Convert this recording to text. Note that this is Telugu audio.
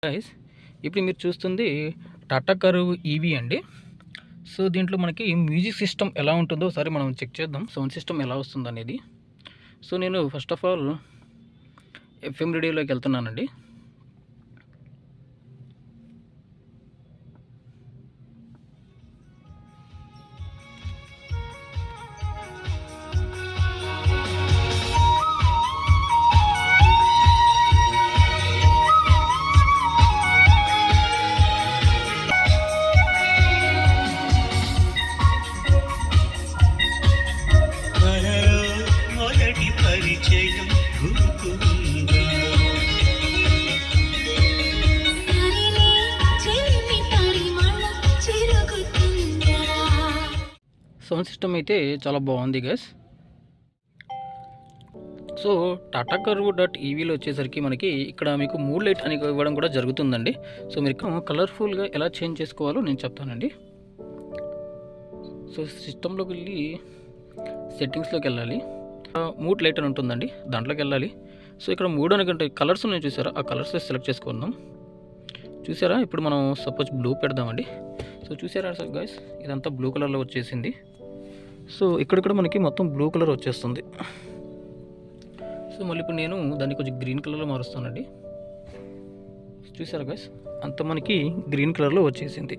గైస్ ఇప్పుడు మీరు చూస్తుంది టాటా కర్వ్ ఈవీ అండి. సో దీంట్లో మనకి మ్యూజిక్ సిస్టమ్ ఎలా ఉంటుందో ఒకసారి మనం చెక్ చేద్దాం, సౌండ్ సిస్టమ్ ఎలా వస్తుంది అనేది. సో నేను ఫస్ట్ ఆఫ్ ఆల్ ఎఫ్ఎం రేడియోలోకి వెళ్తున్నానండి. సౌండ్ సిస్టమ్ అయితే చాలా బాగుంది guys. So Tata Curvv dot ఈవీలో వచ్చేసరికి మనకి ఇక్కడ మీకు మూడ్ లైట్ అని ఇవ్వడం కూడా జరుగుతుందండి. సో మీరు కలర్ఫుల్గా ఎలా చేంజ్ చేసుకోవాలో నేను చెప్తానండి. సో సిస్టంలోకి వెళ్ళి సెట్టింగ్స్లోకి వెళ్ళాలి, మూడ్ లైట్ అని ఉంటుందండి, దాంట్లోకి వెళ్ళాలి. సో ఇక్కడ మూడు అనుకుంటే కలర్స్ నేను చూసారా, ఆ కలర్స్ సెలెక్ట్ చేసుకుందాం. చూసారా, ఇప్పుడు మనం సపోజ్ బ్లూ పెడదామండి. సో చూసారా గైస్, ఇదంతా బ్లూ కలర్లో వచ్చేసింది. సో ఇక్కడ కూడా మనకి మొత్తం బ్లూ కలర్ వచ్చేస్తుంది. సో మళ్ళీ ఇప్పుడు నేను దాన్ని కొంచెం గ్రీన్ కలర్లో మారుస్తానండి. చూసారా గైస్, అంత మనకి గ్రీన్ కలర్లో వచ్చేసింది.